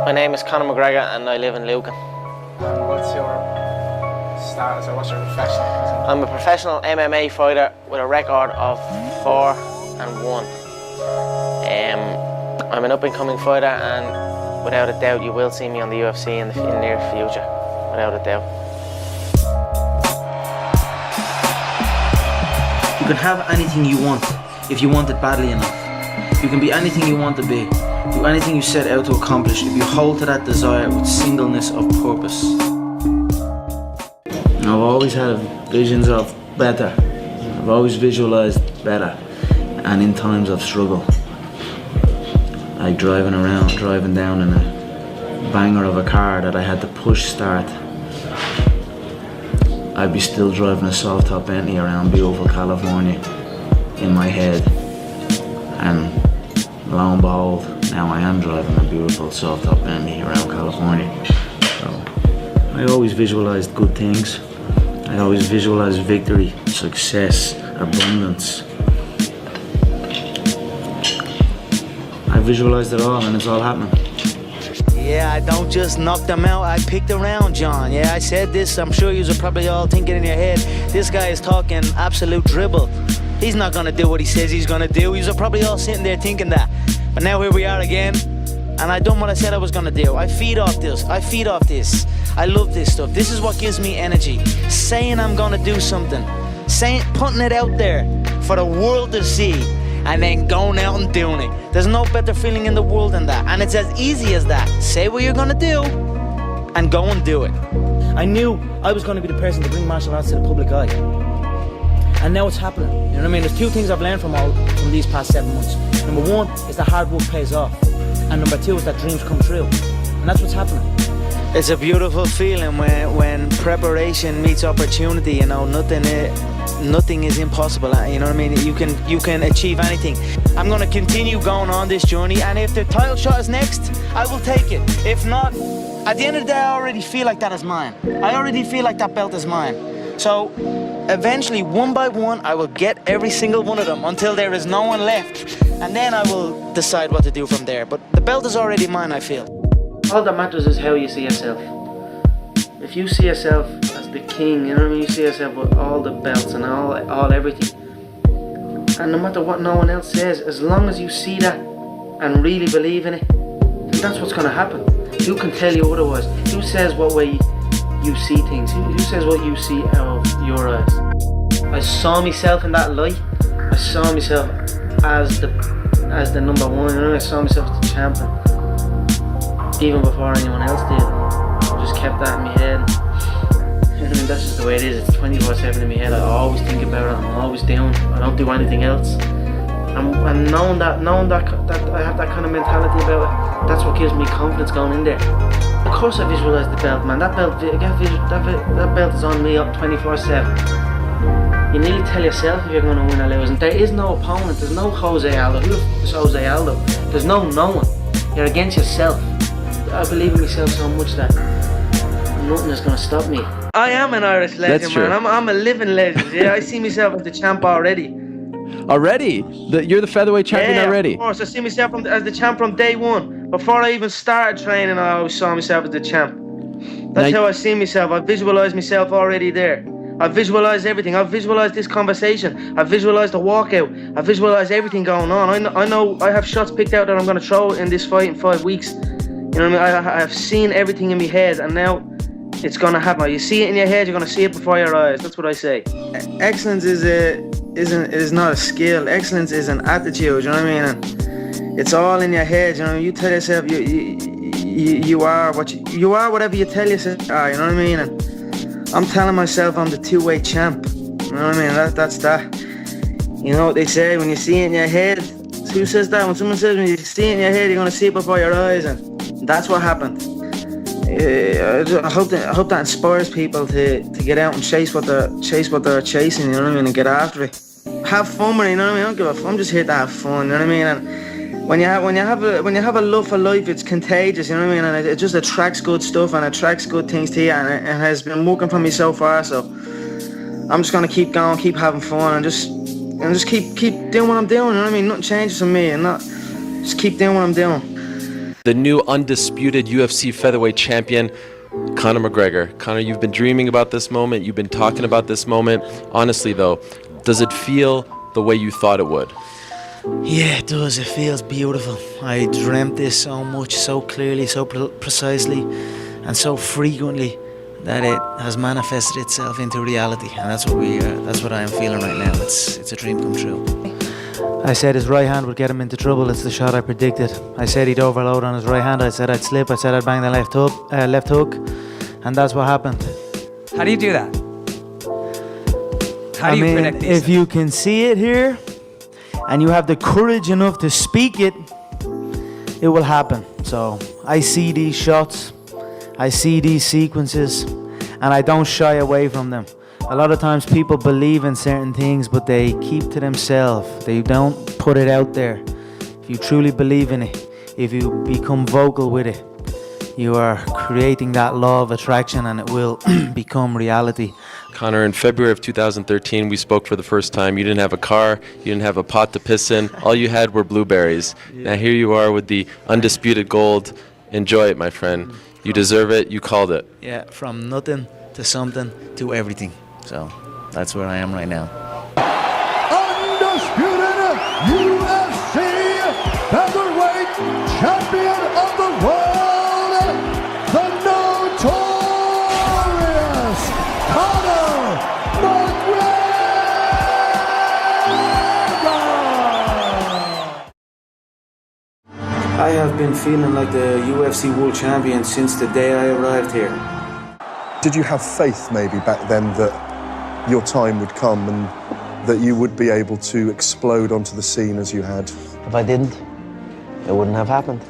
My name is Conor McGregor and I live in Lucan. And what's your status or what's your profession? I'm a professional MMA fighter with a record of 4-1. I'm an up-and-coming fighter and without a doubt you will see me on the UFC in the near future, without a doubt. You can have anything you want if you want it badly enough. You can be anything you want to be, do anything you set out to accomplish if you hold to that desire with singleness of purpose. I've always had visions of better. I've always visualised better, and in times of struggle, like driving down in a banger of a car that I had to push start, I'd be still driving a soft top Bentley around beautiful California in my head, and lo and behold, now I am driving a beautiful soft top Bentley around California. So I always visualised good things. I always visualised victory, success, abundance. I visualised it all and it's all happening. Yeah, I don't just knock them out, I picked around, John. Yeah, I said this, I'm sure you're probably all thinking in your head, this guy is talking absolute dribble. He's not gonna do what he says he's gonna do. You're probably all sitting there thinking that. But now here we are again, and I done what I said I was gonna do. I feed off this, I love this stuff. This is what gives me energy. Saying I'm gonna do something, putting it out there for the world to see, and then going out and doing it. There's no better feeling in the world than that, and it's as easy as that. Say what you're gonna do, and go and do it. I knew I was gonna be the person to bring martial arts to the public eye. And now it's happening, you know what I mean? There's two things I've learned from these past 7 months. Number one is that hard work pays off. And number two is that dreams come true. And that's what's happening. It's a beautiful feeling when preparation meets opportunity, you know, nothing is impossible, you know what I mean? You can achieve anything. I'm gonna continue going on this journey, and if the title shot is next, I will take it. If not, at the end of the day, I already feel like that is mine. I already feel like that belt is mine. So, eventually, one by one, I will get every single one of them until there is no one left. And then I will decide what to do from there. But the belt is already mine, I feel. All that matters is how you see yourself. If you see yourself as the king, you know what I mean? You see yourself with all the belts and all everything. And no matter what no one else says, as long as you see that and really believe in it, then that's what's going to happen. Who can tell you otherwise? Who says what way you see things? Who says what you see out of your eyes? I saw myself in that light. I saw myself as the number one. You know, I saw myself as the champion, even before anyone else did. I just kept that in my head. I mean, that's just the way it is. It's 24/7 in my head. I always think about it. I'm always doing. I don't do anything else. And knowing that I have that kind of mentality about it, that's what gives me confidence going in there. Of course I visualise the belt, man. That belt is on me up 24/7. You need to tell yourself if you're going to win or lose. And there is no opponent. There's no Jose Aldo. Who is Jose Aldo? There's no one. You're against yourself. I believe in myself so much that nothing is going to stop me. I am an Irish legend, man. I'm a living legend. Yeah, I see myself as the champ already. Already? You're the featherweight champion already? Of course. I see myself as the champ from day one. Before I even started training, I always saw myself as the champ. That's how I see myself. I visualise myself already there. I visualise everything. I visualise this conversation. I visualise the walkout. I visualise everything going on. I know I have shots picked out that I'm going to throw in this fight in 5 weeks. You know what I mean? I have seen everything in my head, and now it's going to happen. You see it in your head, you're going to see it before your eyes. That's what I say. Excellence is not a skill. Excellence is an attitude. You know what I mean? And it's all in your head. You know, you tell yourself you are whatever you tell yourself you are. You know what I mean? And I'm telling myself I'm the two-weight champ. You know what I mean? That's that. You know what they say, when you see it in your head. Who says that? When someone says when you see it in your head, you're going to see it before your eyes, and that's what happened. I hope that inspires people to get out and chase what they're chasing, you know what I mean, and get after it. Have fun with it, you know what I mean? I don't give a fuck. I'm just here to have fun, you know what I mean? And when you have a love for life, it's contagious, you know what I mean? And it just attracts good stuff and attracts good things to you, and it has been working for me so far. So I'm just gonna keep going, keep having fun, and just keep doing what I'm doing. You know what I mean? Nothing changes for me, and just keep doing what I'm doing. The new undisputed UFC featherweight champion, Conor McGregor. Conor, you've been dreaming about this moment. You've been talking about this moment. Honestly, though, does it feel the way you thought it would? Yeah, it does. It feels beautiful. I dreamt this so much, so clearly, so precisely, and so frequently that it has manifested itself into reality. And that's what I am feeling right now. It's a dream come true. I said his right hand would get him into trouble. It's the shot I predicted. I said he'd overload on his right hand. I said I'd slip. I said I'd bang the left hook, and that's what happened. How do you do that? How do you predict these if you can see it here, and you have the courage enough to speak it, it will happen. So I see these shots, I see these sequences, and I don't shy away from them. A lot of times people believe in certain things, but they keep to themselves. They don't put it out there. If you truly believe in it, if you become vocal with it, you are creating that law of attraction, and it will become reality. Conor, in February of 2013, we spoke for the first time. You didn't have a car, you didn't have a pot to piss in. All you had were blueberries. Now here you are with the undisputed gold. Enjoy it, my friend. You deserve it. You called it. Yeah, from nothing to something to everything. So that's where I am right now. Undisputed UFC featherweight champion of the world, the notorious Conor McGregor. I have been feeling like the UFC world champion since the day I arrived here. Did you have faith maybe back then that your time would come and that you would be able to explode onto the scene as you had? If I didn't, it wouldn't have happened.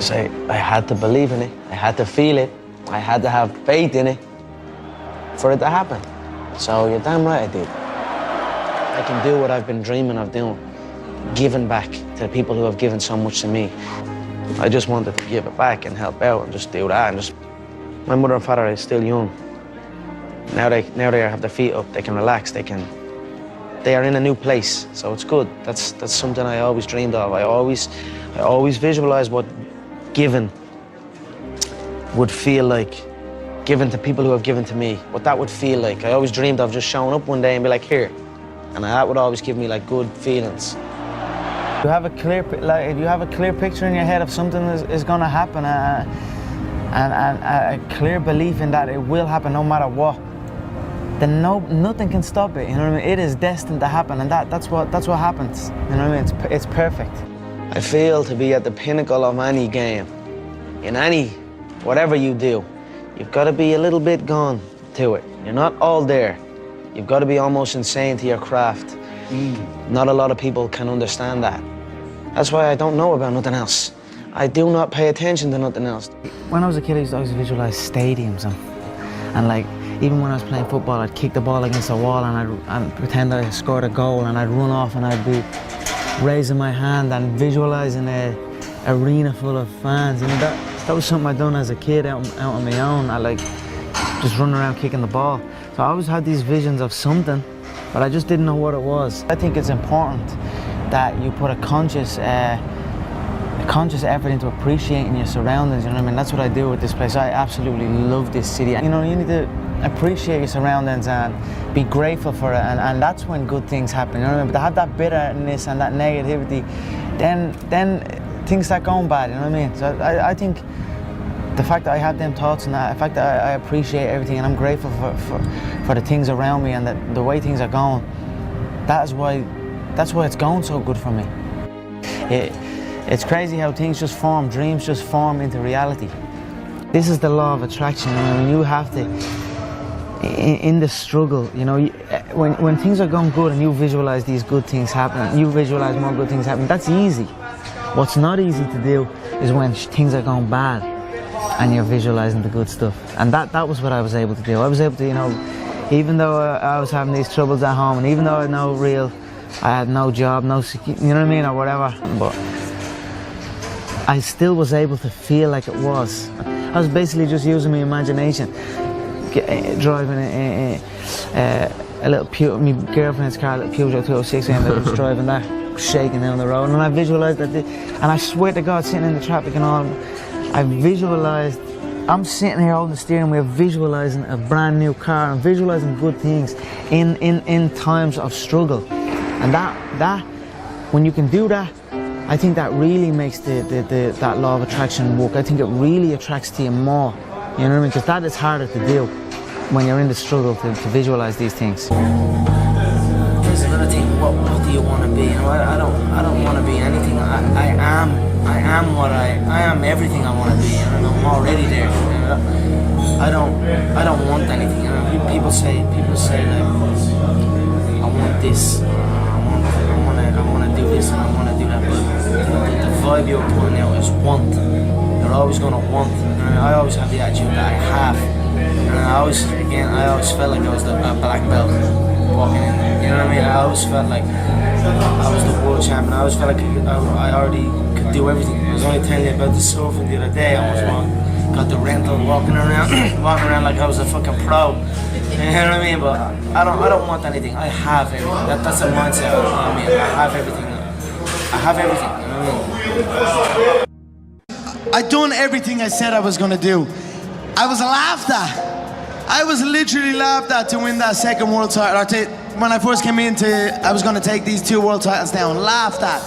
So I had to believe in it. I had to feel it. I had to have faith in it for it to happen. So you're damn right I did. I can do what I've been dreaming of doing, giving back to the people who have given so much to me. I just wanted to give it back and help out and just do that. And just, my mother and father are still young. Now they have their feet up. They can relax. They are in a new place. So it's good. That's something I always dreamed of. I always visualized what giving would feel like, giving to people who have given to me, what that would feel like. I always dreamed of just showing up one day and be like, here. And that would always give me like good feelings. You have a clear, if you have a clear picture in your head of something is going to happen, and a clear belief in that it will happen no matter what, then nothing can stop it. You know what I mean? It is destined to happen, and that's what happens. You know what I mean? It's perfect. I feel to be at the pinnacle of any game, in any whatever you do, you've got to be a little bit gone to it. You're not all there. You've got to be almost insane to your craft. Not a lot of people can understand that. That's why I don't know about nothing else. I do not pay attention to nothing else. When I was a kid, I used to always visualize stadiums and like, even when I was playing football, I'd kick the ball against the wall and I'd pretend I scored a goal, and I'd run off and I'd be raising my hand and visualizing an arena full of fans. And that was something I'd done as a kid out on my own. I like just running around kicking the ball. So I always had these visions of something, but I just didn't know what it was. I think it's important that you put a conscious effort into appreciating your surroundings. You know what I mean? That's what I do with this place. I absolutely love this city. You know, you need to appreciate your surroundings and be grateful for it, and that's when good things happen. You know what I mean? But to have that bitterness and that negativity, then things start going bad. You know what I mean? So I think the fact that I have them thoughts and the fact that I appreciate everything and I'm grateful for the things around me and the way things are going, that's why it's going so good for me. It's crazy how things just form, dreams just form into reality. This is the law of attraction. I mean, you have to, in the struggle, you know, when things are going good and you visualize these good things happening, you visualize more good things happening, that's easy. What's not easy to do is when things are going bad and you're visualizing the good stuff. And that was what I was able to do. I was able to, you know, even though I was having these troubles at home, and even though I had no job, no security, you know what I mean, or whatever, but I still was able to feel like it was. I was basically just using my imagination, driving a little my girlfriend's car, a little Peugeot 206, and I was driving that. shaking down the road, and I visualised that, and I swear to God, sitting in the traffic and all, I visualised, I'm sitting here holding the steering wheel, visualising a brand new car and visualising good things in times of struggle. And that, when you can do that, I think that really makes that law of attraction work. I think it really attracts to you more. You know what I mean? Because that is harder to do when you're in the struggle to visualise these things. There's another thing. What do you want to be? You know, I don't want to be anything. I am everything I want to be. And I'm already there. You know? I don't want anything. You know? People say like, I want this. I want to do this and I want to do that. But the vibe you're putting out is want. You're always going to want. And I always have the attitude that I have. And I always felt like I was a black belt walking in. You know what I mean? I always felt like I was the world champion. I always felt like I already could do everything. I was only telling you about the surfing the other day. I was got the rental, walking around like I was a fucking pro. You know what I mean? But I don't want anything. I have everything. That's a mindset. I mean, I have everything. I have everything. You know what I mean? I done everything I said I was gonna do. I was laughed at. I was literally laughed at to win that second world title. When I first came into, I was gonna take these 2 world titles down. Laughed at.